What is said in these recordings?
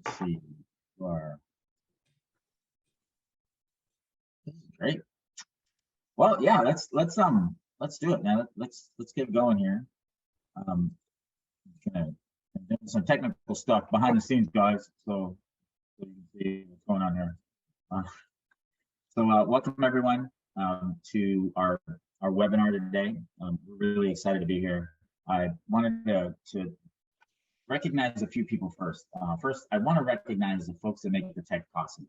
Let's see. This is great. Well, yeah, let's do it, man. Let's get going here. Gonna do some technical stuff behind the scenes, guys, so you can see what's going on here. Welcome everyone to our webinar today. We're really excited to be here. I wanted to recognize a few people first. First, I want to recognize the folks that make the tech possible.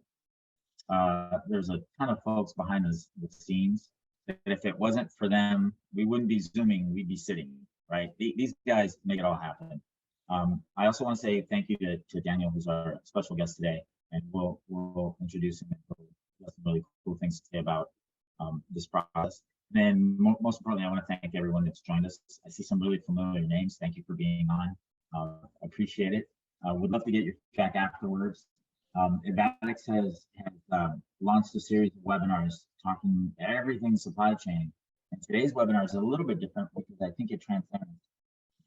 There's a ton of folks behind the scenes that if it wasn't for them, we wouldn't be Zooming, we'd be sitting, right? These guys make it all happen. I also want to say thank you to Daniel, who's our special guest today, and we'll introduce him. He has some really cool things to say about this process. And then most importantly, I want to thank everyone that's joined us. I see some really familiar names. Thank you for being on. Appreciate it. Would love to get your feedback afterwards. Advatix has launched a series of webinars talking everything supply chain. And today's webinar is a little bit different because I think it transcends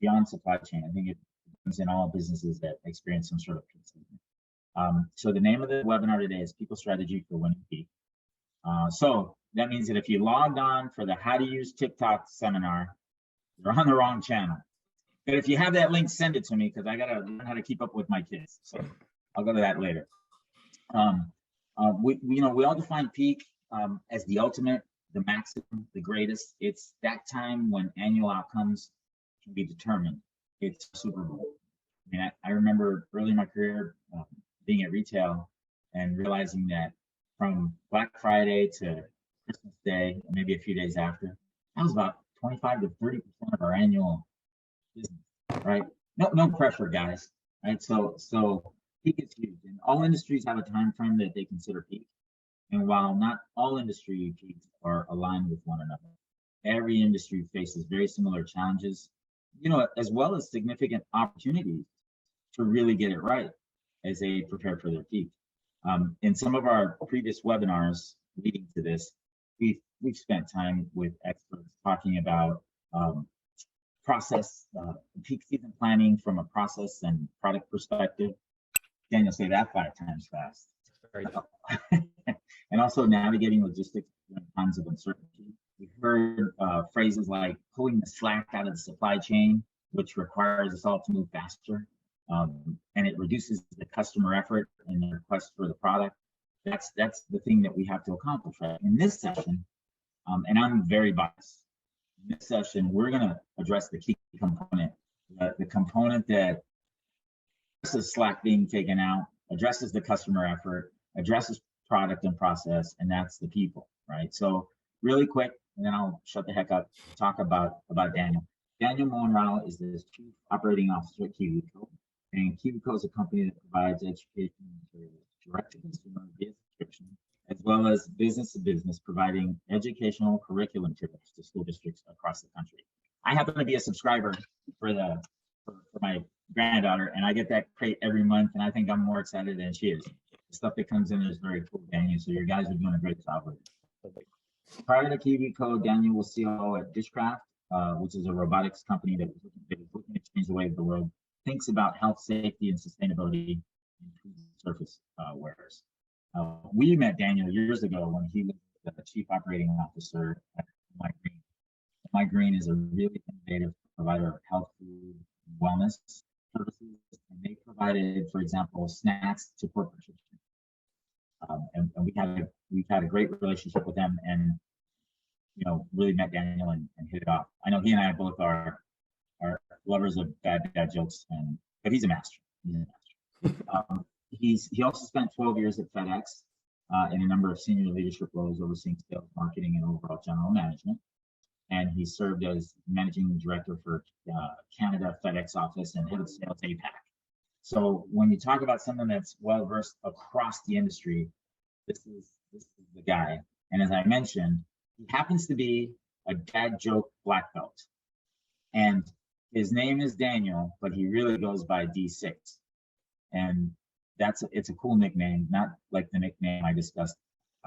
beyond supply chain. I think it brings in all businesses that experience some sort of peak season. So the name of the webinar today is People Strategy for Winning Peak. So that means that if you logged on for the How to Use TikTok seminar, you're on the wrong channel. But if you have that link, send it to me because I gotta learn how to keep up with my kids. So I'll go to that later. We all define peak as the ultimate, the maximum, the greatest. It's that time when annual outcomes can be determined. It's Super Bowl. I mean, I remember early in my career being at retail and realizing that from Black Friday to Christmas Day, maybe a few days after, that was about 25 to 30% of our annual business, right? No pressure, guys, right? So peak is huge, and all industries have a time frame that they consider peak. And while not all industry peaks are aligned with one another, every industry faces very similar challenges, as well as significant opportunities to really get it right as they prepare for their peak. In some of our previous webinars leading to this, we've spent time with experts talking about process, peak season planning from a process and product perspective. Daniel, say that 5 times fast. Very And also navigating logistics in times of uncertainty. We've heard phrases like pulling the slack out of the supply chain, which requires us all to move faster. And it reduces the customer effort in the request for the product. That's the thing that we have to accomplish, right? In this session, and I'm very biased, in this session, we're going to address the key component, the component that addresses slack being taken out, addresses the customer effort, addresses product and process, and that's the people, right? So really quick, and then I'll shut the heck up, talk about Daniel. Daniel Monreal is the Chief Operating Officer at KiwiCo, and KiwiCo is a company that provides education materials direct to consumer via subscription, as well as business to business, providing educational curriculum materials to school districts across the country. I happen to be a subscriber for my granddaughter, and I get that crate every month, and I think I'm more excited than she is. The stuff that comes in is very cool, Daniel, so your guys are doing a great job with it. Prior to KiwiCo, Daniel was CEO at Dishcraft, which is a robotics company that was looking to change the way the world thinks about health, safety, and sustainability in food surface wares. We met Daniel years ago when he was the Chief Operating Officer at My Green. My Green is a really innovative provider of health, food, and wellness services, and they provided, for example, snacks to corporate children. And we've had a great relationship with them, and really met Daniel and hit it off. I know he and I both are lovers of bad jokes, but he's a master. He also spent 12 years at FedEx in a number of senior leadership roles overseeing sales, marketing, and overall general management. And he served as managing director for Canada FedEx office and head of sales APAC. So when you talk about someone that's well versed across the industry, this is the guy. And as I mentioned, he happens to be a dad joke black belt. And his name is Daniel, but he really goes by D6. And it's a cool nickname, not like the nickname I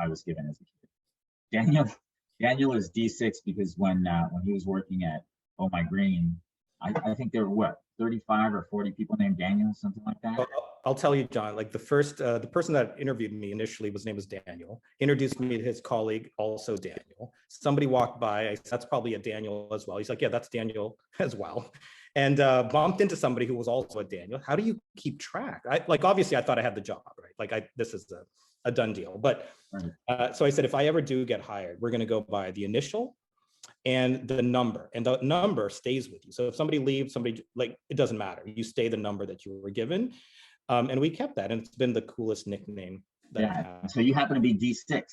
was given as a kid. Daniel is D6 because when he was working at Oh My Green, I think there were 35 or 40 people named Daniel, something like that. I'll tell you, John, like the person that interviewed me initially, his name was Daniel, introduced me to his colleague, also Daniel. Somebody walked by, I said, that's probably a Daniel as well. He's like, yeah, that's Daniel as well. And bumped into somebody who was also a Daniel. How do you keep track? Obviously I thought I had the job, right? This is a done deal. But so I said, if I ever do get hired, we're gonna go by the initial and the number stays with you. So if somebody leaves, it doesn't matter. You stay the number that you were given. And we kept that, and it's been the coolest nickname that I have. So you happen to be D6.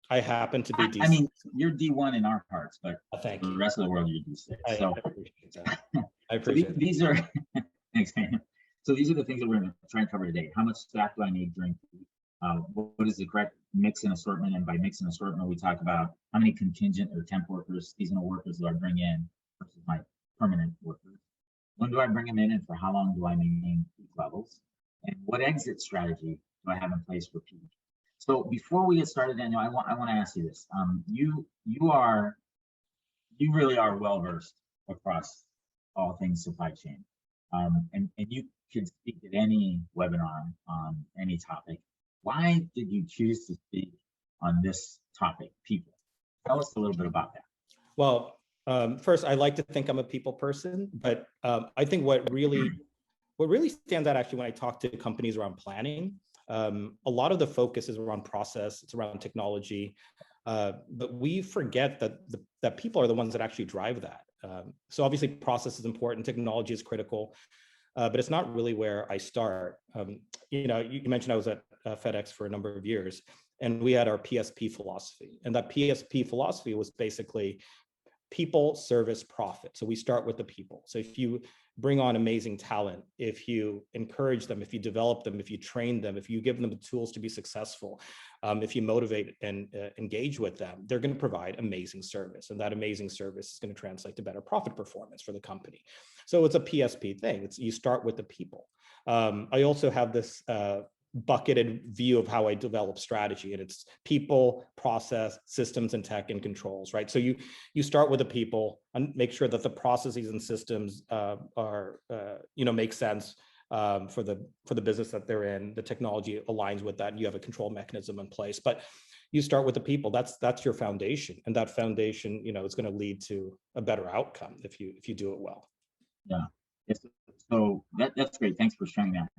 I happen to be D6. I mean, you're D1 in our hearts, but thank you. The rest of the world, you're D6. I appreciate that. I appreciate so these are, thanks, man. So these are the things that we're going to try and cover today. How much staff do I need during peak? What is the correct mix and assortment? And by mix and assortment, we talk about how many contingent or temp workers, seasonal workers do I bring in versus my permanent workers? When do I bring them in, and for how long do I maintain peak levels? And what exit strategy do I have in place for peak? So before we get started, Daniel, I want to ask you this. You really are well versed across all things supply chain, and you can speak at any webinar on any topic. Why did you choose to speak on this topic, people? Tell us a little bit about that. Well, first, I like to think I'm a people person, but I think what really stands out actually when I talk to companies around planning, a lot of the focus is around process, it's around technology, but we forget that people are the ones that actually drive that. So obviously process is important, technology is critical, but it's not really where I start. You mentioned I was at FedEx for a number of years, and we had our PSP philosophy. And that PSP philosophy was basically people, service, profit. So we start with the people. So if you bring on amazing talent, if you encourage them, if you develop them, if you train them, if you give them the tools to be successful, if you motivate and engage with them, they're going to provide amazing service. And that amazing service is going to translate to better profit performance for the company. So it's a PSP thing. You start with the people. I also have this bucketed view of how I develop strategy, and it's people, process, systems, and tech and controls, right? So you start with the people and make sure that the processes and systems make sense for the business that they're in. The technology aligns with that, and you have a control mechanism in place. But you start with the people. That's your foundation, and that foundation, is going to lead to a better outcome if you do it well. Yeah. Yes. So that's great. Thanks for sharing that.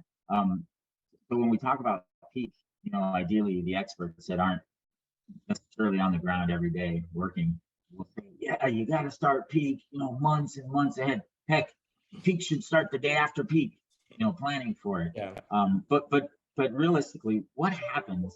So when we talk about peak, ideally the experts that aren't necessarily on the ground every day working will say, yeah, you got to start peak, months and months ahead. Heck, peak should start the day after peak, planning for it. Yeah. But realistically, what happens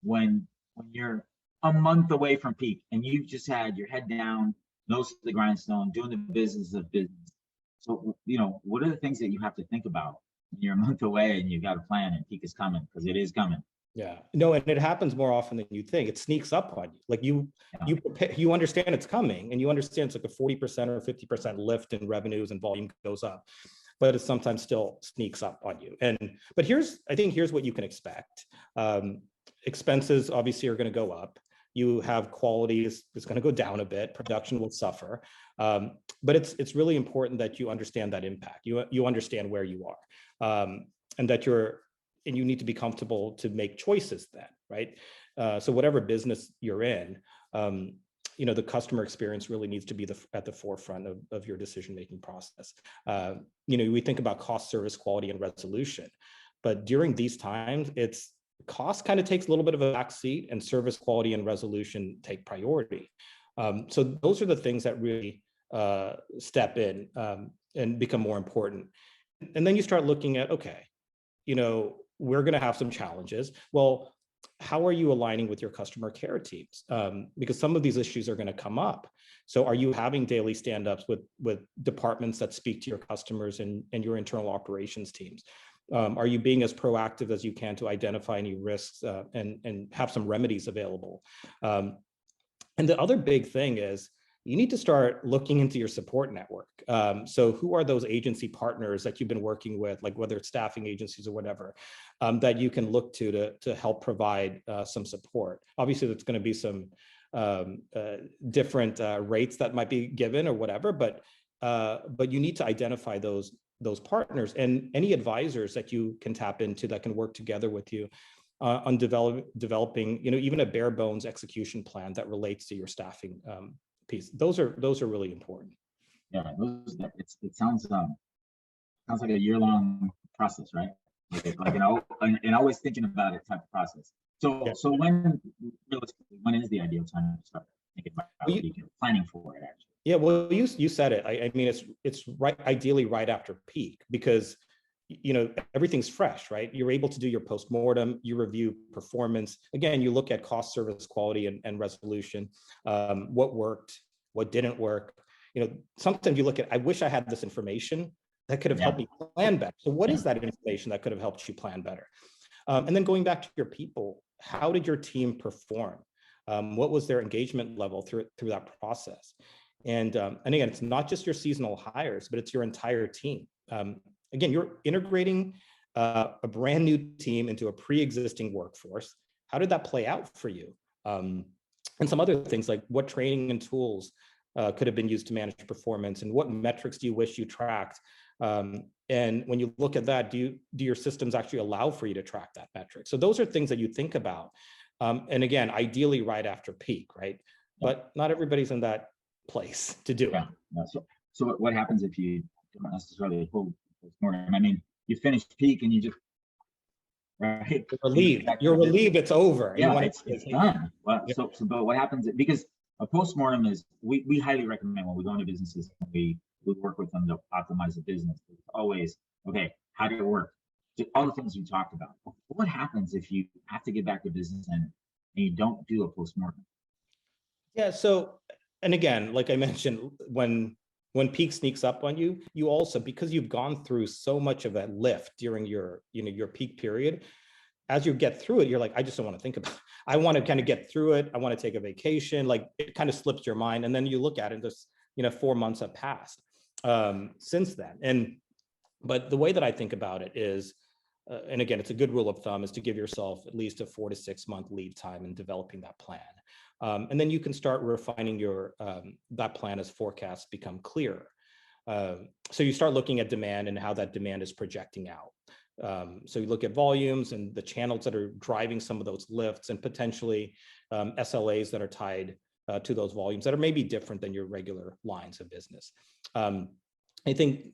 when you're a month away from peak and you've just had your head down, nose to the grindstone, doing the business of business? So, what are the things that you have to think about? You're a month away and you've got a plan, and peak is coming, because it is coming. Yeah, no, and it happens more often than you think. It sneaks up on you. Like you understand it's coming, and you understand it's like a 40% or 50% lift in revenues and volume goes up, but it sometimes still sneaks up on you. But here's what you can expect. Expenses obviously are going to go up. You have quality is going to go down a bit. Production will suffer, but it's really important that you understand that impact. You understand where you are, and that you need to be comfortable to make choices then, right? So whatever business you're in, the customer experience really needs to be at the forefront of your decision-making process. We think about cost, service, quality, and resolution, but during these times, cost kind of takes a little bit of a backseat, and service, quality, and resolution take priority. So those are the things that really step in and become more important. And then you start looking at, okay, we're going to have some challenges. Well, how are you aligning with your customer care teams? Because some of these issues are going to come up. So are you having daily stand-ups with departments that speak to your customers and your internal operations teams? Are you being as proactive as you can to identify any risks and have some remedies available? And the other big thing is you need to start looking into your support network. So who are those agency partners that you've been working with, like whether it's staffing agencies or whatever, that you can look to help provide some support? Obviously, there's going to be some different rates that might be given or whatever, but you need to identify those those partners and any advisors that you can tap into that can work together with you on developing, even a bare bones execution plan that relates to your staffing piece. Those are really important. Yeah, it sounds like a year-long process, right? And always thinking about it type of process. So Yeah. so when realistically, when is the ideal time to start thinking about planning for it actually? Yeah, well, you said it. I mean, it's right, ideally right after peak, because everything's fresh, right? You're able to do your postmortem, you review performance. Again, you look at cost, service, quality, and resolution. What worked, what didn't work. Sometimes you look at, I wish I had this information that could have helped me plan better. So what is that information that could have helped you plan better? And then going back to your people, how did your team perform? What was their engagement level through that process? And again, it's not just your seasonal hires, but it's your entire team. Again, you're integrating a brand new team into a pre-existing workforce. How did that play out for you? And some other things like what training and tools could have been used to manage performance, and what metrics do you wish you tracked? And when you look at that, do your systems actually allow for you to track that metric? So those are things that you think about. And again, ideally right after peak, right? But not everybody's in that place to do it. So what happens if you don't necessarily hold postmortem? I mean, you finish peak and you just, right? You're relieved it's over. Yeah, it's done. Well, so but what happens, because a postmortem is, we highly recommend when we go into businesses, we work with them to optimize the business. It's always, okay, how did it work? All the things we talked about. What happens if you have to get back to business and you don't do a postmortem? Yeah, so, and again, like I mentioned, when peak sneaks up on you, you also, because you've gone through so much of that lift during your peak period, as you get through it, you're like, I just don't want to think about it. I want to kind of get through it. I want to take a vacation. Like, it kind of slips your mind. And then you look at it, this, 4 months have passed since then. But the way that I think about it is, and again, it's a good rule of thumb, is to give yourself at least a 4 to 6 month lead time in developing that plan. And then you can start refining your that plan as forecasts become clearer. So you start looking at demand and how that demand is projecting out. So you look at volumes and the channels that are driving some of those lifts, and potentially SLAs that are tied to those volumes that are maybe different than your regular lines of business. I think,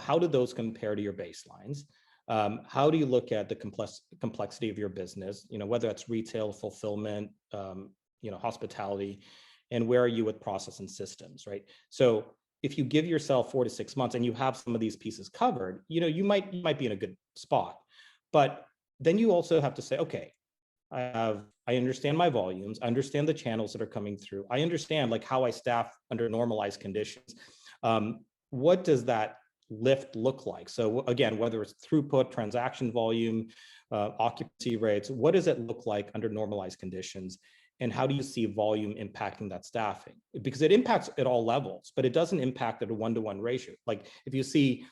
how do those compare to your baselines? How do you look at the complexity of your business, whether that's retail, fulfillment, hospitality, and where are you with process and systems, right? So if you give yourself 4 to 6 months and you have some of these pieces covered, you might be in a good spot. But then you also have to say, okay, I understand my volumes, I understand the channels that are coming through, I understand like how I staff under normalized conditions. What does that lift look like? So again, whether it's throughput, transaction volume, occupancy rates, what does it look like under normalized conditions? And how do you see volume impacting that staffing? Because it impacts at all levels, but it doesn't impact at a 1-to-1 ratio. Like if you see,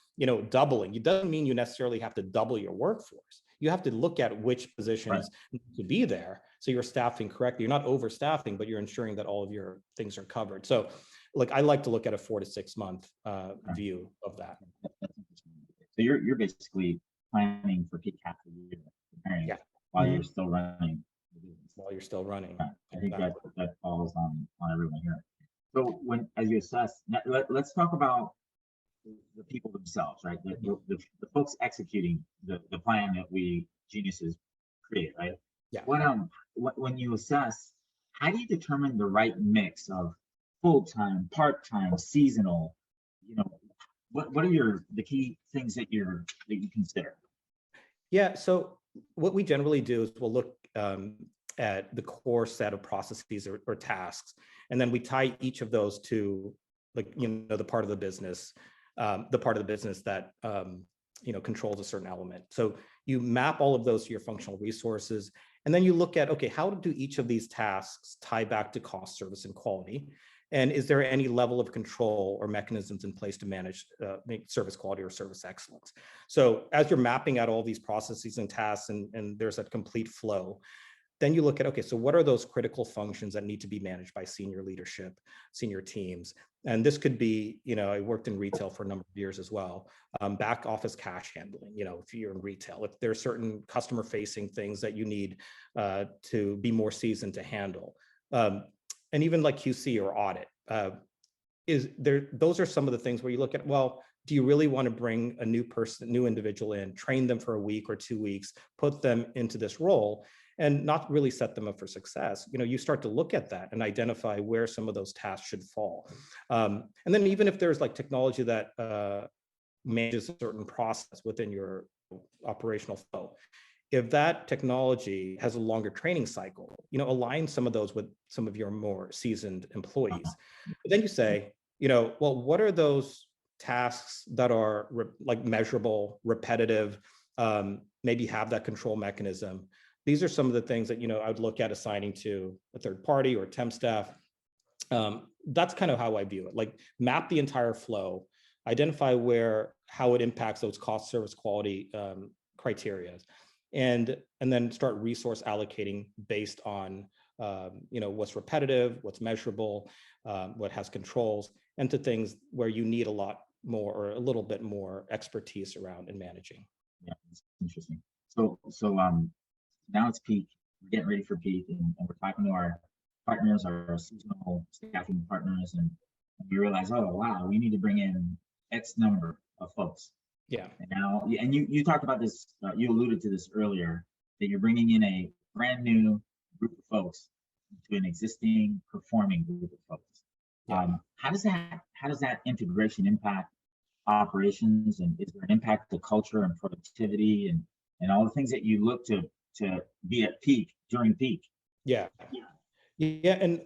doubling, it doesn't mean you necessarily have to double your workforce. You have to look at which positions need to be there, so you're staffing correctly. You're not overstaffing, but you're ensuring that all of your things are covered. So, like, I like to look at a 4 to 6 month view of that. So you're basically planning for peak half of the year, while you're still running. While you're still running. I think that falls on everyone here. So as you assess, let's talk about the people themselves, right? The folks executing the plan that we geniuses create, right? Yeah. When you assess, how do you determine the right mix of full-time, part-time, seasonal? What are the key things that you consider? Yeah. So what we generally do is we'll look at the core set of processes or tasks, and then we tie each of those to the part of the business that controls a certain element. So you map all of those to your functional resources, and then you look at, okay, how do each of these tasks tie back to cost, service, and quality? And is there any level of control or mechanisms in place to manage service quality or service excellence? So as you're mapping out all these processes and tasks, and there's that complete flow, then you look at, okay, so what are those critical functions that need to be managed by senior leadership, senior teams? And this could be, I worked in retail for a number of years as well. Back office cash handling, if you're in retail, if there are certain customer facing things that you need to be more seasoned to handle. And even like QC or audit, those are some of the things where you look at, well, do you really want to bring a new individual in, train them for a week or 2 weeks, put them into this role and not really set them up for success? You start to look at that and identify where some of those tasks should fall. And then even if there's like technology that manages a certain process within your operational flow, if that technology has a longer training cycle, align some of those with some of your more seasoned employees. But then you say, well, what are those tasks that are like measurable, repetitive, maybe have that control mechanism? These are some of the things that, I would look at assigning to a third party or temp staff. That's kind of how I view it. Like map the entire flow, identify how it impacts those cost, service, quality criteria, and then start resource allocating based on what's repetitive, what's measurable, what has controls, and to things where you need a lot more or a little bit more expertise around in managing. Yeah, it's interesting. So now it's peak. We're getting ready for peak, and we're talking to our partners, our seasonal staffing partners, and we realize, oh wow, we need to bring in X number of folks. Yeah. And now, and you talked about this. You alluded to this earlier, that you're bringing in a brand new group of folks to an existing performing group of folks. Yeah. How does that integration impact operations, and is there an impact to culture and productivity and all the things that you look to be at peak during peak? Yeah. And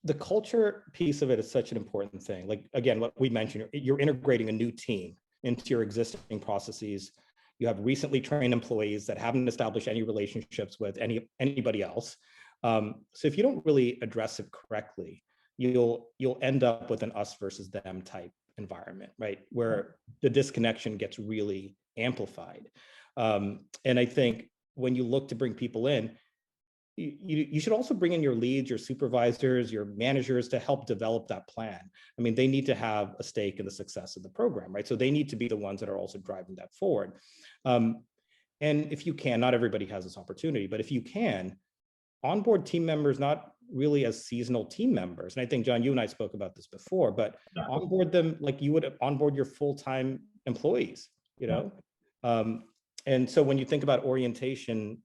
the culture piece of it is such an important thing. Like, again, what we mentioned, you're integrating a new team into your existing processes. You have recently trained employees that haven't established any relationships with anybody else. So if you don't really address it correctly, you'll end up with an us versus them type environment, right? Where the disconnection gets really amplified. And I think when you look to bring people in, you should also bring in your leads, your supervisors, your managers to help develop that plan. I mean, they need to have a stake in the success of the program, right? So they need to be the ones that are also driving that forward. And if you can, not everybody has this opportunity, but if you can, onboard team members, not really as seasonal team members. And I think, John, you and I spoke about this before, but onboard them like you would onboard your full-time employees, And so when you think about orientation,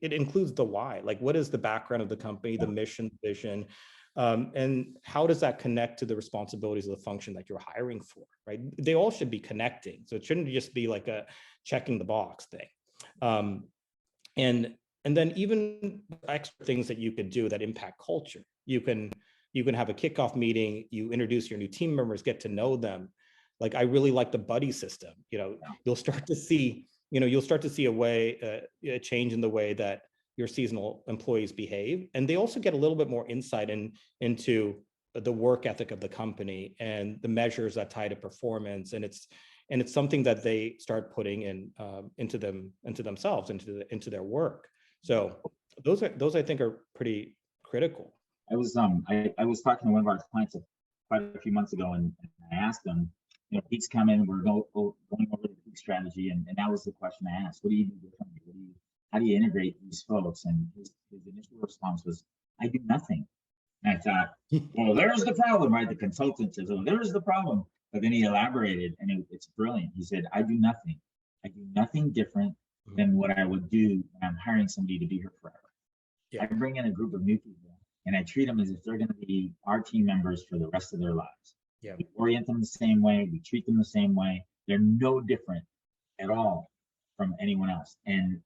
it includes the why, like what is the background of the company, the mission, vision, and how does that connect to the responsibilities of the function that you're hiring for, right? They all should be connecting. So it shouldn't just be like a checking the box thing. And then even extra things that you could do that impact culture. You can have a kickoff meeting, you introduce your new team members, get to know them. Like, I really like the buddy system. You'll start to see a change in the way that your seasonal employees behave. And they also get a little bit more insight into the work ethic of the company and the measures that tie to performance. And it's something that they start putting into themselves, into their work. So those I think are pretty critical. I was talking to one of our clients quite a few months ago, and I asked them, peak's coming, we're going over the peak strategy, and that was the question I asked. What do you do differently? How do you integrate these folks? And his initial response was, I do nothing. And I thought, well, there's the problem, right? The consultant says, oh, there's the problem. But then he elaborated, and it's brilliant. He said, I do nothing. I do nothing different than what I would do when I'm hiring somebody to be here forever. Yeah. I bring in a group of new people, and I treat them as if they're going to be our team members for the rest of their lives. Yeah. We orient them the same way. We treat them the same way. They're no different at all from anyone else. And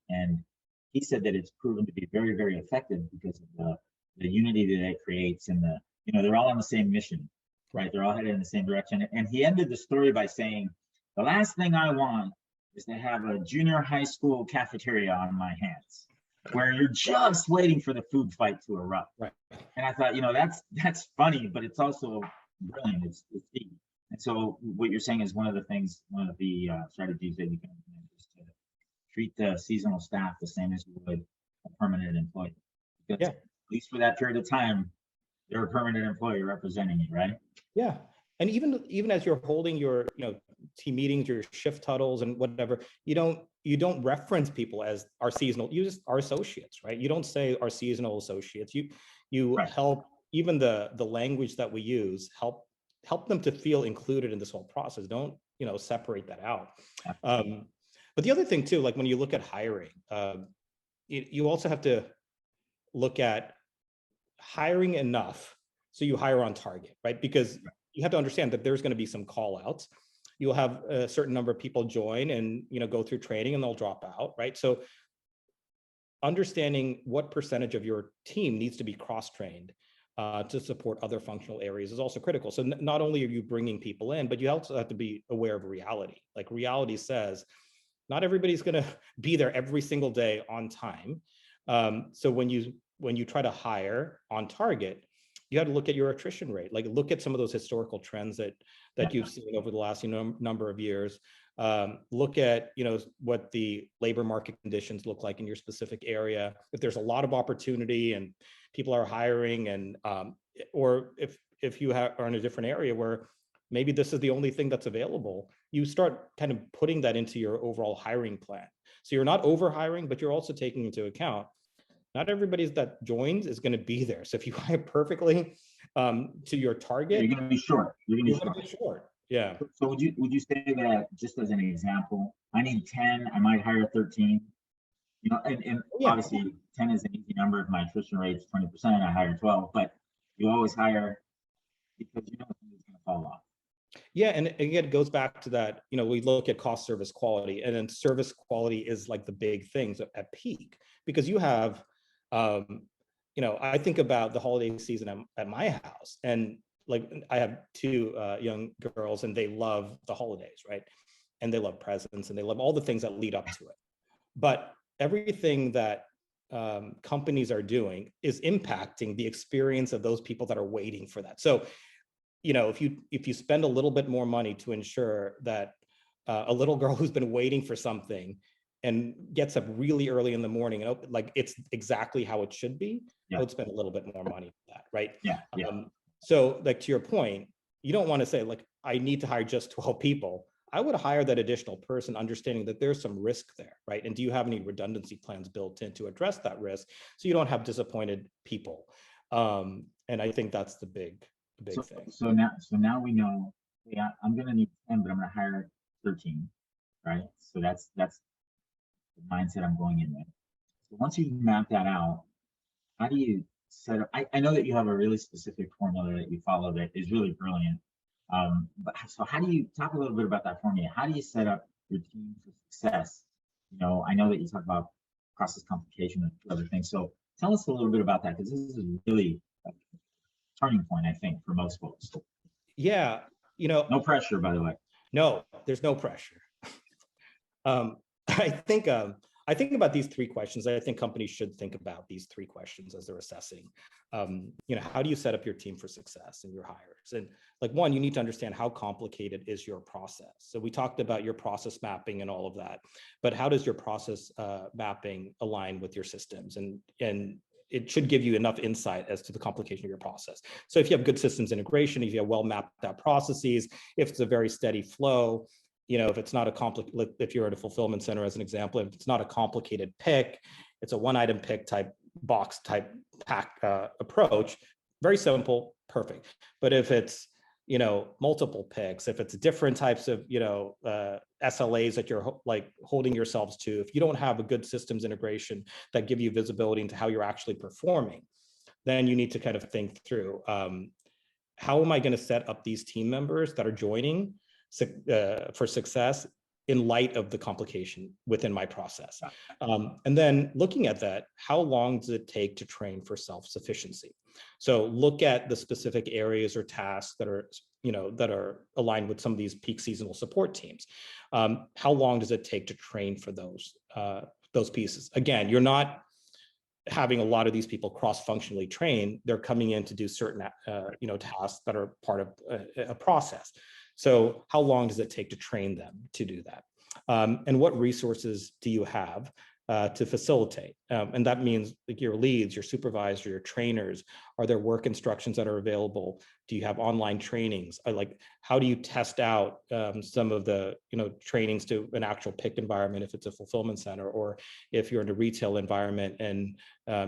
he said that it's proven to be very, very effective because of the unity that it creates, and they're all on the same mission, right? They're all headed in the same direction. And he ended the story by saying, the last thing I want is to have a junior high school cafeteria on my hands, where you're just waiting for the food fight to erupt. Right. And I thought, that's funny, but it's also brilliant. It's deep. And so what you're saying is one of the strategies that you can implement is to treat the seasonal staff the same as you would a permanent employee. Because Yeah. at least for that period of time, they're a permanent employee representing you, right? Yeah. And even as you're holding your, team meetings, your shift huddles and whatever, you don't reference people as our seasonal, you just our associates, right? You don't say our seasonal associates. You Right. help, even the language that we use, help them to feel included in this whole process. Don't, separate that out. But the other thing too, like when you look at hiring, you also have to look at hiring enough so you hire on target, right? Because you have to understand that there's going to be some call outs. You'll have a certain number of people join and go through training and they'll drop out, right? So understanding what percentage of your team needs to be cross-trained to support other functional areas is also critical. So not only are you bringing people in, but you also have to be aware of reality. Like reality says, not everybody's going to be there every single day on time. So when you try to hire on target, you have to look at your attrition rate. Like look at some of those historical trends that you've seen over the last number of years. Look at what the labor market conditions look like in your specific area. If there's a lot of opportunity and people are hiring, and or if you are in a different area where maybe this is the only thing that's available, you start kind of putting that into your overall hiring plan. So you're not over hiring, but you're also taking into account not everybody that joins is going to be there. So if you hire perfectly to your target, you're going to be short. You're going to be short. Yeah. So would you say that, just as an example, I need 10, I might hire 13, and obviously 10 is an easy number. If my attrition rate is 20%, I hire 12, but you always hire because something's going to fall off. Yeah, and again, it goes back to that, we look at cost, service, quality, and then service quality is like the big things at peak, because you have, I think about the holiday season at my house, and like I have two young girls and they love the holidays, right? And they love presents and they love all the things that lead up to it. But everything that companies are doing is impacting the experience of those people that are waiting for that. So if you spend a little bit more money to ensure that a little girl who's been waiting for something and gets up really early in the morning, and like it's exactly how it should be, I would spend a little bit more money for that, right? Yeah. So like to your point, you don't want to say like, I need to hire just 12 people. I would hire that additional person, understanding that there's some risk there, right? And do you have any redundancy plans built in to address that risk so you don't have disappointed people? And I think that's the big thing. So now we know, yeah, I'm going to need 10, but I'm going to hire 13, right? So that's the mindset I'm going in with. So once you map that out, how do you set up? I know that you have a really specific formula that you follow that is really brilliant. But so how do you talk a little bit about that formula? How do you set up your team for success? I know that you talk about process complication and other things. So tell us a little bit about that, because this is really a turning point, I think, for most folks. Yeah, no pressure, by the way. No, there's no pressure. I think about these three questions. I think companies should think about these three questions as they're assessing. How do you set up your team for success and your hires? And like one, you need to understand how complicated is your process. So we talked about your process mapping and all of that, but how does your process mapping align with your systems? And it should give you enough insight as to the complication of your process. So if you have good systems integration, if you have well mapped out processes, if it's a very steady flow, if it's not a complicated, if you're at a fulfillment center, as an example, if it's not a complicated pick, it's a one item pick type box type pack approach, very simple, perfect. But if it's, multiple picks, if it's different types of, SLAs that you're like holding yourselves to, if you don't have a good systems integration that give you visibility into how you're actually performing, then you need to kind of think through, how am I going to set up these team members that are joining for success in light of the complication within my process. And then looking at that, how long does it take to train for self-sufficiency? So look at the specific areas or tasks that are aligned with some of these peak seasonal support teams. How long does it take to train for those pieces? Again, you're not having a lot of these people cross-functionally trained. They're coming in to do certain tasks that are part of a process. So how long does it take to train them to do that? And what resources do you have to facilitate. And that means like your leads, your supervisor, your trainers, are there work instructions that are available? Do you have online trainings? Like, how do you test out some of the trainings to an actual pick environment if it's a fulfillment center, or if you're in a retail environment and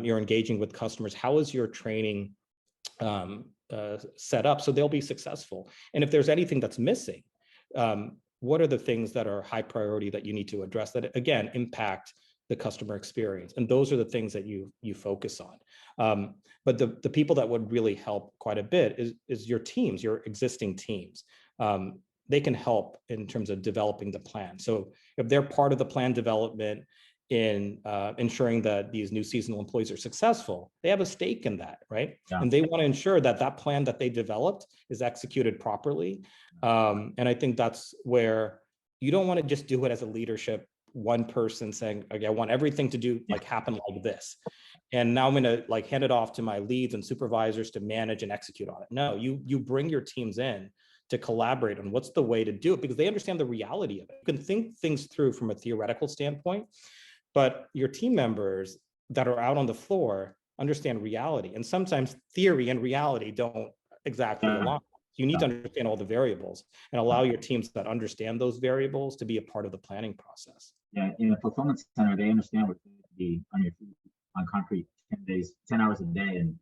you're engaging with customers? How is your training set up so they'll be successful? And if there's anything that's missing, what are the things that are high priority that you need to address that, again, impact the customer experience? And those are the things that you focus on. But the people that would really help quite a bit is your teams, your existing teams. They can help in terms of developing the plan. So if they're part of the plan development in ensuring that these new seasonal employees are successful, they have a stake in that, right? Yeah. And they want to ensure that that plan that they developed is executed properly. And I think that's where you don't want to just do it as a leadership, one person saying, okay, I want everything to do like happen like this, and now I'm going to like hand it off to my leads and supervisors to manage and execute on it. No, you bring your teams in to collaborate on what's the way to do it, because they understand the reality of it. You can think things through from a theoretical standpoint, but your team members that are out on the floor understand reality. And sometimes theory and reality don't exactly align. You need to understand all the variables and allow your teams that understand those variables to be a part of the planning process. Yeah, in a fulfillment center, they understand what to be on your feet on concrete 10 days, 10 hours a day, and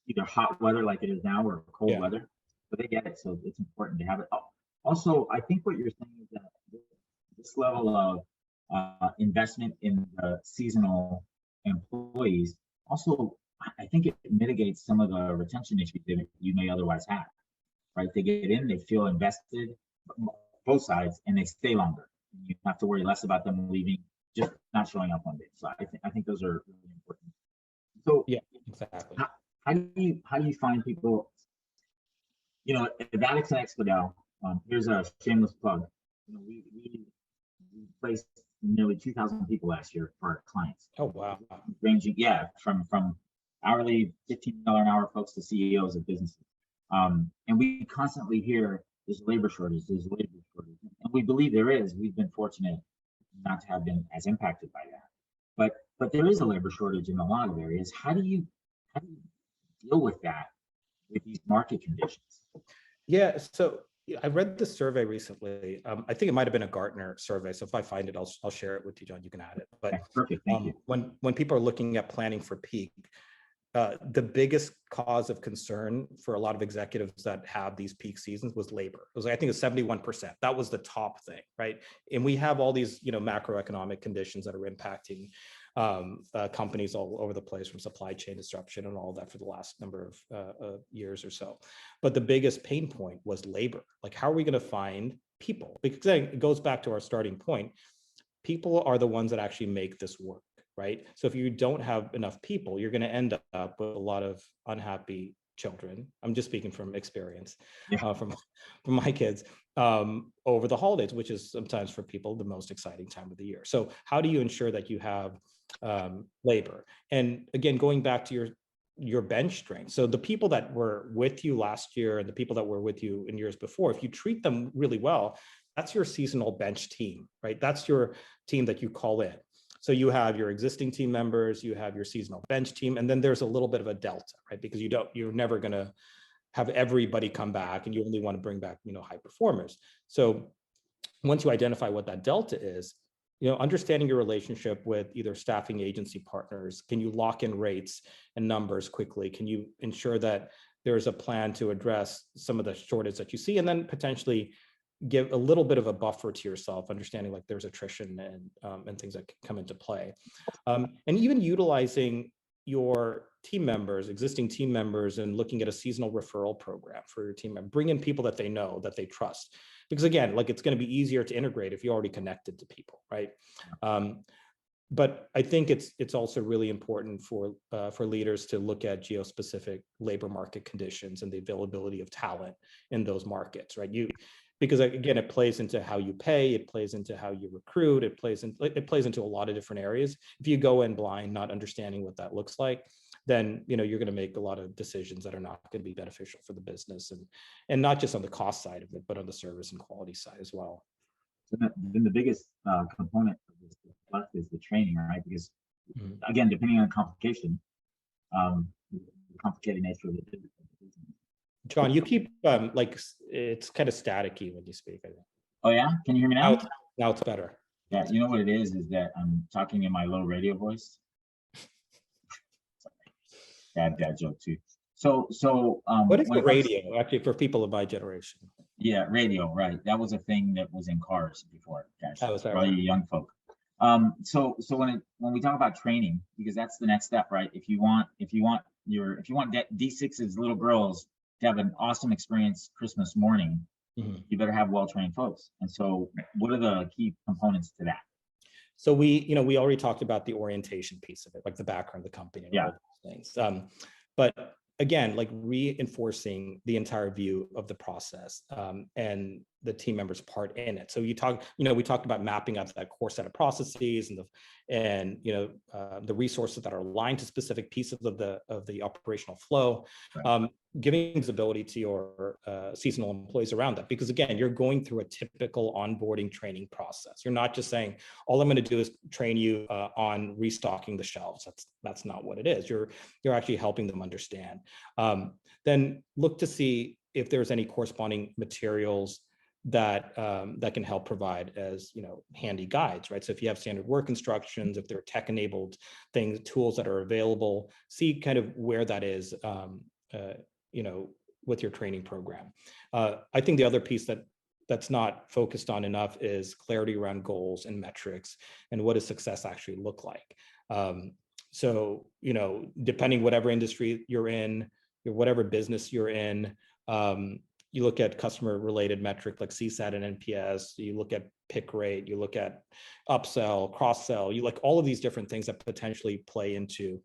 either hot weather like it is now or cold weather. But they get it, so it's important to have it. Also, I think what you're saying is that this level of investment in the seasonal employees also, I think it mitigates some of the retention issues that you may otherwise have. Right? They get in, they feel invested, both sides, and they stay longer. You have to worry less about them leaving, just not showing up one day. So I think those are really important. So yeah, exactly. How do you find people? Advatix and Expadel. Here's a shameless plug. We placed nearly 2,000 people last year for our clients. Oh wow! Ranging, from hourly $15 an hour folks to CEOs of businesses. And we constantly hear there's labor shortage, and we believe there is. We've been fortunate not to have been as impacted by that, but there is a labor shortage in a lot of areas. How do you deal with that with these market conditions? Yeah, so I read this survey recently. I think it might have been a Gartner survey. So if I find it, I'll share it with you, John. You can add it. But perfect. Thank you. When people are looking at planning for peak, the biggest cause of concern for a lot of executives that have these peak seasons was labor. It was, I think, it's 71%. That was the top thing, right? And we have all these, macroeconomic conditions that are impacting companies all over the place, from supply chain disruption and all that for the last number of years or so. But the biggest pain point was labor. Like, how are we going to find people? Because it goes back to our starting point. People are the ones that actually make this work. Right? So if you don't have enough people, you're going to end up with a lot of unhappy children. I'm just speaking from experience, from my kids, over the holidays, which is sometimes for people the most exciting time of the year. So how do you ensure that you have labor? And again, going back to your bench strength. So the people that were with you last year and the people that were with you in years before, if you treat them really well, that's your seasonal bench team, right? That's your team that you call in. So you have your existing team members, you have your seasonal bench team, and then there's a little bit of a delta, right? Because you're never going to have everybody come back, and you only want to bring back, high performers. So once you identify what that delta is, understanding your relationship with either staffing agency partners, can you lock in rates and numbers quickly? Can you ensure that there's a plan to address some of the shortage that you see, and then potentially give a little bit of a buffer to yourself, understanding like there's attrition and things that can come into play. And even utilizing your team members, existing team members, and looking at a seasonal referral program for your team member. Bring in people that they know, that they trust. Because again, like, it's going to be easier to integrate if you're already connected to people, right? But I think it's also really important for leaders to look at geo-specific labor market conditions and the availability of talent in those markets, right? Because again, it plays into how you pay, it plays into how you recruit, it plays into a lot of different areas. If you go in blind, not understanding what that looks like, then you're going to make a lot of decisions that are not going to be beneficial for the business, and not just on the cost side of it, but on the service and quality side as well. So then the biggest component of this is the training, right? Because again, depending on the complication, the complicated nature of the business. John, you keep like it's kind of staticky when you speak, I think. Oh yeah, can you hear me Now now? now it's better. Yeah, you know what it is that I'm talking in my low radio voice. Bad joke too. What is when the it comes, radio actually for people of my generation? yeah, radio, right? That was a thing that was in cars before, guys. That was that For all right? you young folk. So when we talk about training, because that's the next step, right? If you want D6's little girls to have an awesome experience Christmas morning, you better have well-trained folks. And so, what are the key components to that? So we already talked about the orientation piece of it, like the background of the company and Yeah. all those things. But again, like reinforcing the entire view of the process and the team members' part in it. So we talked about mapping out that core set of processes and the resources that are aligned to specific pieces of the operational flow. Right. Giving visibility to your seasonal employees around that, because again, you're going through a typical onboarding training process. You're not just saying, all I'm going to do is train you on restocking the shelves. That's not what it is. You're actually helping them understand. Then look to see if there's any corresponding materials that can help provide as handy guides, right? So if you have standard work instructions, if there are tech-enabled tools that are available, see kind of where that is. With your training program. I think the other piece that's not focused on enough is clarity around goals and metrics and what does success actually look like. So, depending whatever industry you're in, whatever business you're in, you look at customer related metric like CSAT and NPS, you look at pick rate, you look at upsell, cross sell, you like all of these different things that potentially play into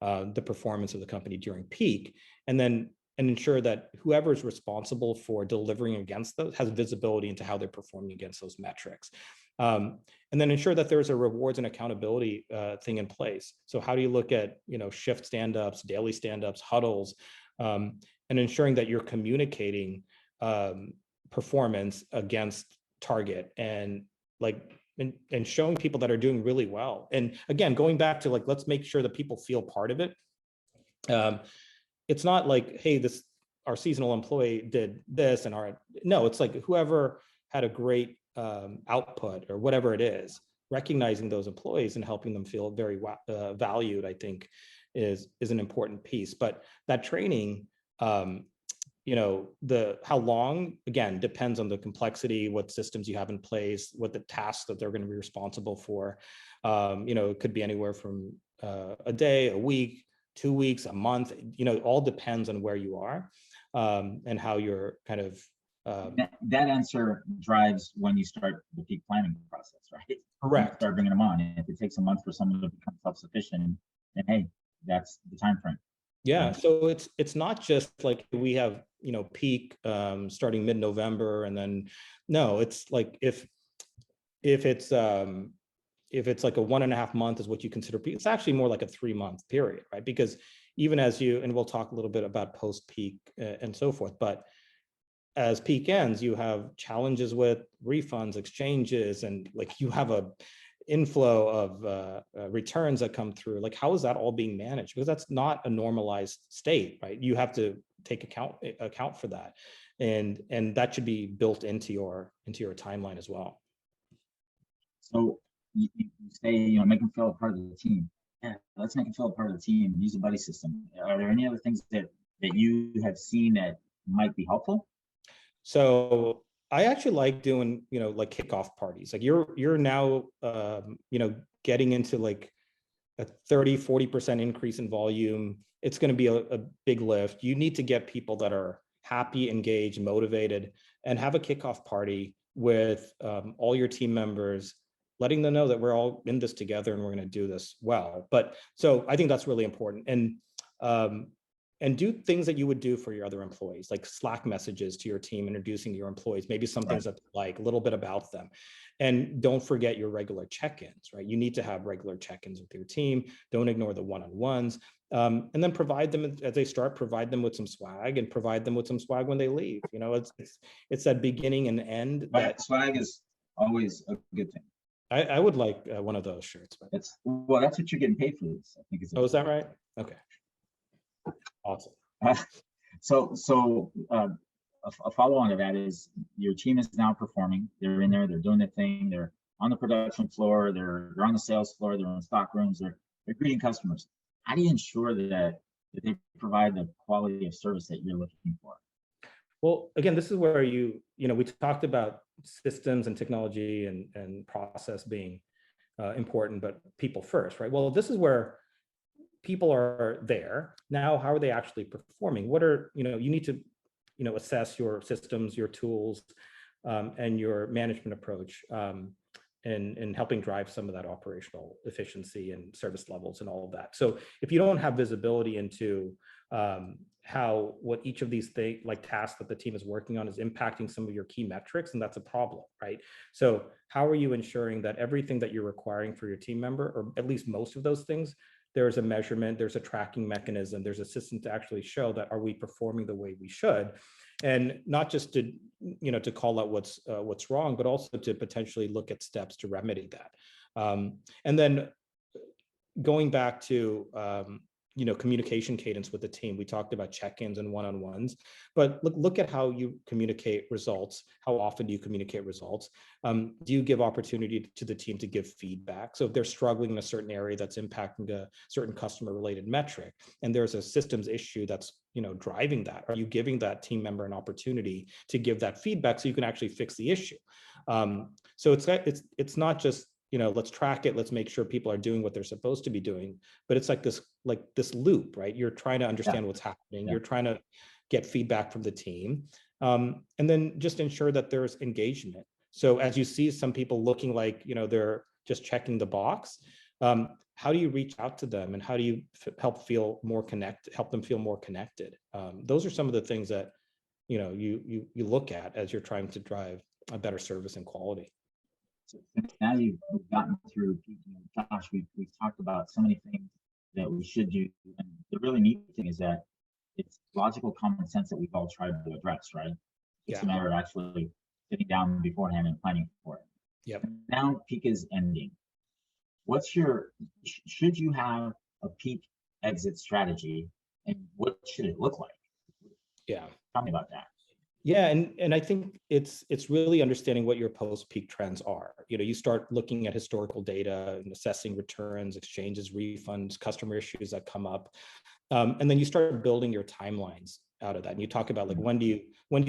the performance of the company during peak, and ensure that whoever is responsible for delivering against those has visibility into how they're performing against those metrics. And then ensure that there's a rewards and accountability thing in place. So how do you look at shift stand-ups, daily stand-ups, huddles, and ensuring that you're communicating performance against target and showing people that are doing really well. And again, going back to let's make sure that people feel part of it. It's not like, hey, our seasonal employee did this and no, it's like whoever had a great output or whatever it is, recognizing those employees and helping them feel very valued, I think is an important piece. But that training, how long, again, depends on the complexity, what systems you have in place, what the tasks that they're going to be responsible for. It could be anywhere from a day, a week, 2 weeks, a month, all depends on where you are and how you're kind of. That answer drives when you start the peak planning process, right? Correct. Start bringing them on. And if it takes a month for someone to become self-sufficient, then hey, that's the time frame. Yeah. So it's not just like we have, peak starting mid-November and then no, it's like if it's like a 1.5 month is what you consider peak, it's actually more like a 3-month period, right? Because even and we'll talk a little bit about post-peak and so forth, but as peak ends, you have challenges with refunds, exchanges, and you have a inflow of returns that come through. Like, how is that all being managed? Because that's not a normalized state, right? You have to take account for that, and that should be built into your timeline as well. So you say, make them feel a part of the team. Yeah, let's make them feel a part of the team. Use a buddy system. Are there any other things that you have seen that might be helpful? So I actually like doing, like kickoff parties. Like you're now, getting into like a 30-40% increase in volume. It's going to be a big lift. You need to get people that are happy, engaged, motivated, and have a kickoff party with all your team members, letting them know that we're all in this together and we're going to do this well. But so I think that's really important. And do things that you would do for your other employees, like Slack messages to your team, introducing your employees, maybe some things that like a little bit about them. And don't forget your regular check-ins, right? You need to have regular check-ins with your team. Don't ignore the one-on-ones. And then provide them, as they start, provide them with some swag and provide them with some swag when they leave. It's that beginning and end. That swag is always a good thing. I would like one of those shirts. But That's what you're getting paid for this. I think it's. oh, is that right? Okay. Awesome. A follow-on to that is your team is now performing. They're in there. They're doing their thing. They're on the production floor. They're on the sales floor. They're in stock rooms. They're greeting customers. How do you ensure that they provide the quality of service that you're looking for? Well, again, this is where we talked about systems and technology and process being important, but people first, right? Well, this is where people are there. Now, how are they actually performing? What are, you need to, assess your systems, your tools, and your management approach, and helping drive some of that operational efficiency and service levels and all of that. So if you don't have visibility into what each of these things, like tasks that the team is working on, is impacting some of your key metrics, and that's a problem, right? So how are you ensuring that everything that you're requiring for your team member, or at least most of those things, there's a measurement, there's a tracking mechanism, there's a system to actually show that are we performing the way we should, and not just to to call out what's wrong, but also to potentially look at steps to remedy that. And then going back to communication cadence with the team. We talked about check-ins and one-on-ones, but look at how you communicate results. How often do you communicate results? Do you give opportunity to the team to give feedback? So if they're struggling in a certain area that's impacting a certain customer-related metric, and there's a systems issue that's driving that, are you giving that team member an opportunity to give that feedback so you can actually fix the issue? So it's not just let's track it, let's make sure people are doing what they're supposed to be doing, but it's like this loop, right? You're trying to understand what's happening. You're trying to get feedback from the team, and then just ensure that there's engagement. So as you see some people looking like they're just checking the box, how do you reach out to them, and how do you help them feel more connected? Those are some of the things that you look at as you're trying to drive a better service and quality. So now you've gotten through, Josh, we've talked about so many things that we should do. And the really neat thing is that it's logical common sense that we've all tried to address, right? It's a matter of actually sitting down beforehand and planning for it. Yep. Now peak is ending. Should you have a peak exit strategy, and what should it look like? Yeah. Tell me about that. Yeah, and I think it's really understanding what your post-peak trends are. You start looking at historical data and assessing returns, exchanges, refunds, customer issues that come up, and then you start building your timelines out of that. And you talk about like when do you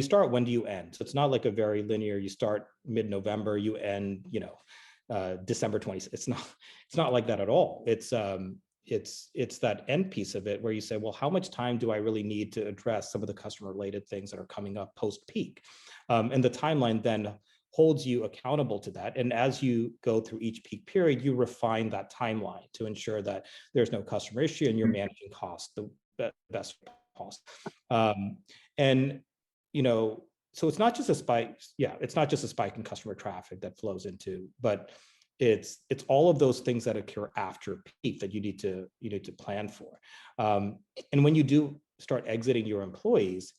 start, when do you end? So it's not like a very linear. You start mid-November, you end December 20th. It's not like that at all. It's that end piece of it where you say, well, how much time do I really need to address some of the customer related things that are coming up post peak? And the timeline then holds you accountable to that. And as you go through each peak period, you refine that timeline to ensure that there's no customer issue and you're managing costs the best cost. So it's not just a spike. Yeah, it's not just a spike in customer traffic that flows into, but it's all of those things that occur after peak that you need to plan for. And when you do start exiting your employees,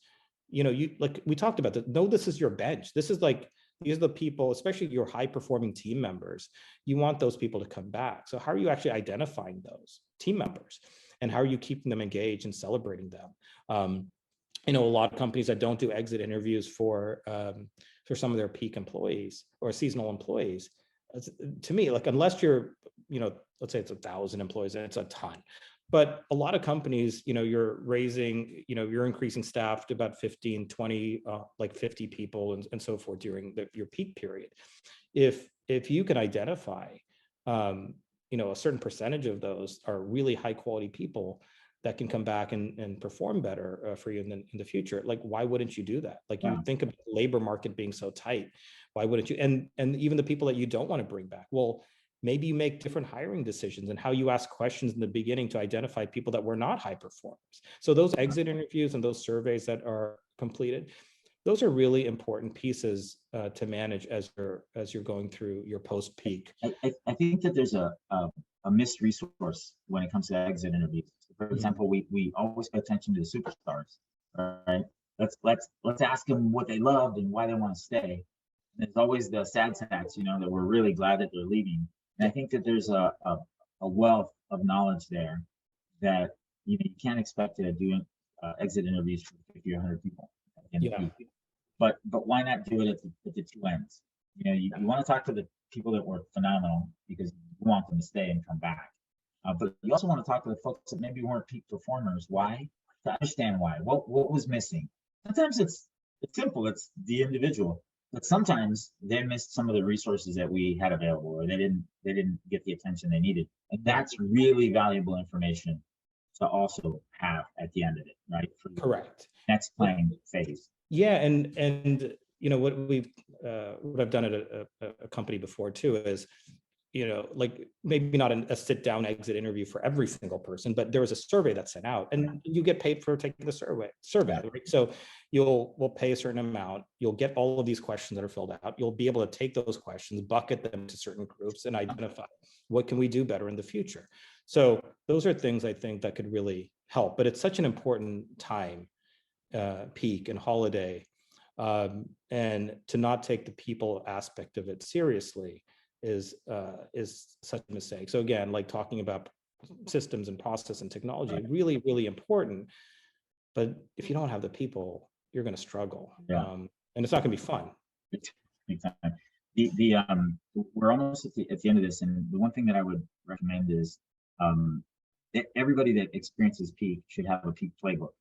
you like we talked about that. No, this is your bench. These are the people, especially your high performing team members. You want those people to come back. So how are you actually identifying those team members, and how are you keeping them engaged and celebrating them? A lot of companies that don't do exit interviews for some of their peak employees or seasonal employees. To me, like unless you're, let's say it's 1,000 employees, and it's a ton, but a lot of companies, you're increasing staff to about 15, 20, like 50 people and so forth during your peak period. If you can identify, a certain percentage of those are really high quality people that can come back and perform better for you in the future. Like, why wouldn't you do that? Like you think of the labor market being so tight, why wouldn't you? And even the people that you don't want to bring back, well, maybe you make different hiring decisions and how you ask questions in the beginning to identify people that were not high performers. So those exit interviews and those surveys that are completed, those are really important pieces to manage as you're going through your post-peak. I think that there's a missed resource when it comes to exit interviews. For example, we always pay attention to the superstars, right? Let's ask them what they loved and why they want to stay. There's always the sad sacks, that we're really glad that they're leaving. And I think that there's a wealth of knowledge there that you can't expect to do exit interviews for 50 or 100 people at the end of the week. But why not do it at the two ends? You want to talk to the people that were phenomenal because you want them to stay and come back. But you also want to talk to the folks that maybe weren't peak performers. Why? To understand why. What was missing? Sometimes it's simple. It's the individual. But sometimes they missed some of the resources that we had available, or they didn't get the attention they needed. And that's really valuable information to also have at the end of it, right? For the Correct. next planning phase. Yeah, and what I've done at a company before too is, like maybe not a sit down exit interview for every single person, but there was a survey that's sent out, and you get paid for taking the survey, right? So we'll pay a certain amount, you'll get all of these questions that are filled out, you'll be able to take those questions, bucket them to certain groups, and identify what can we do better in the future. So those are things I think that could really help, but it's such an important time, peak and holiday, and to not take the people aspect of it seriously is such a mistake. So again, like talking about systems and process and technology, really, really important. But if you don't have the people, you're going to struggle, and it's not going to be fun. We're almost at the end of this, and the one thing that I would recommend is everybody that experiences peak should have a peak playbook,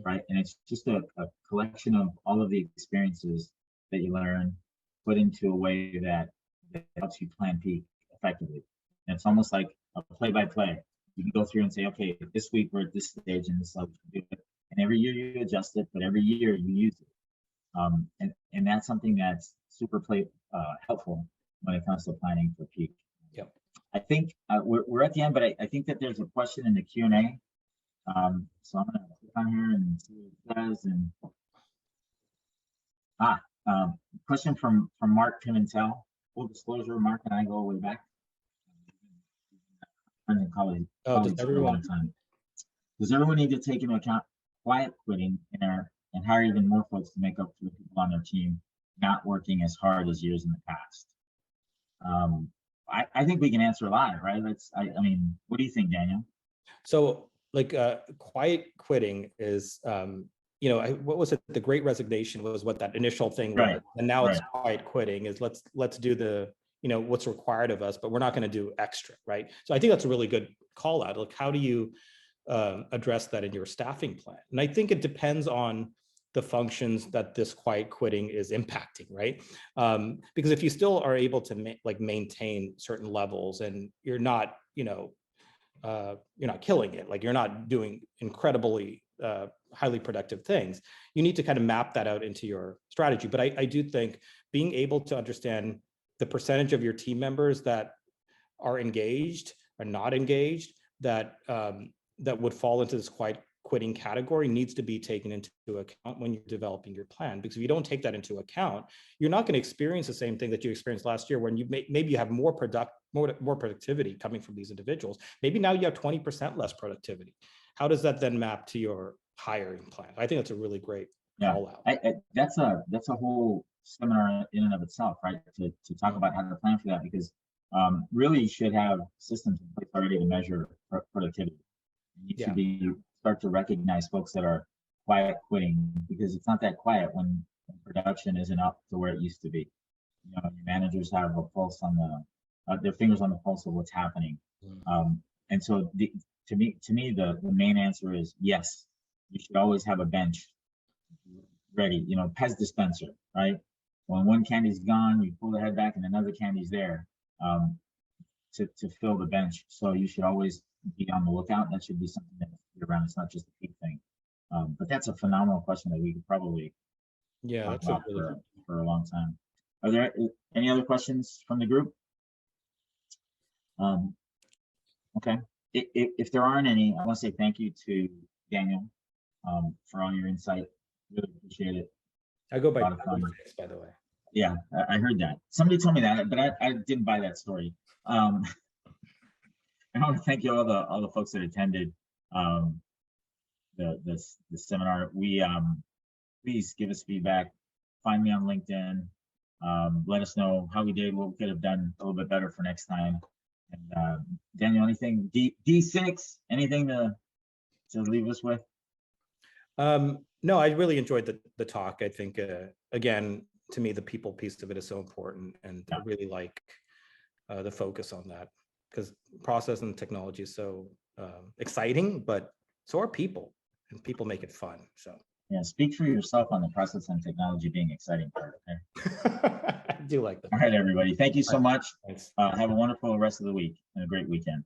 right? And it's just a collection of all of the experiences that you learn, put into a way that helps you plan peak effectively. And it's almost like a play-by-play. You can go through and say, okay, this week we're at this stage and this is how we do it. And every year you adjust it, but every year you use it. And that's something that's super helpful when it comes to planning for peak. Yep. I think we're at the end, but I think that there's a question in the Q&A. So I'm going to click on here and see what it says. And question from Mark Pimentel. Full disclosure, Mark and I go way back. Does everyone? Does everyone need to take into account quiet quitting and hire even more folks to make up for the people on their team not working as hard as years in the past? I think we can answer live, right? I mean, what do you think, Daniel? So like quiet quitting is, what was it? The Great Resignation was what that initial thing was, and now it's quiet quitting is let's do the what's required of us, but we're not going to do extra, right? So I think that's a really good call out. Like, how do you address that in your staffing plan? And I think it depends on the functions that this quiet quitting is impacting, right? Because if you still are able to maintain certain levels and you're not killing it, like you're not doing incredibly highly productive things, you need to kind of map that out into your strategy. But I do think being able to understand the percentage of your team members that are engaged or not engaged, that would fall into this quiet quitting category, needs to be taken into account when you're developing your plan. Because if you don't take that into account, you're not going to experience the same thing that you experienced last year, when you maybe you have more productivity coming from these individuals. Maybe now you have 20% less productivity. How does that then map to your hiring plan? I think that's a really great call out. That's a whole seminar in and of itself, right? To talk about how to plan for that, because really you should have systems in place already to measure productivity. You should start to recognize folks that are quiet quitting, because it's not that quiet when production isn't up to where it used to be. Your managers have a pulse on their fingers on the pulse of what's happening. And so to me, the main answer is yes, you should always have a bench ready, Pez dispenser, right? When one candy's gone, you pull the head back and another candy's there to fill the bench. So you should always be on the lookout. That should be something that's around. It's not just a peak thing. But that's a phenomenal question that we could probably talk about for a long time. Are there any other questions from the group? Okay. If there aren't any, I want to say thank you to Daniel for all your insight. Really appreciate it. I go by Advatix, by the way. Yeah, I heard that. Somebody told me that, but I didn't buy that story. I want to thank you all the folks that attended the seminar. We please give us feedback. Find me on LinkedIn. Let us know how we did, what we could have done a little bit better for next time. And Daniel, anything D6, anything to leave us with? No, I really enjoyed the talk. I think again, to me, the people piece of it is so important, and I really like the focus on that, because process and technology is so exciting, but so are people, and people make it fun. So yeah, speak for yourself on the process and technology being exciting part. Okay. I do like that. All right, everybody. Thank you so much. Thanks. Have a wonderful rest of the week and a great weekend.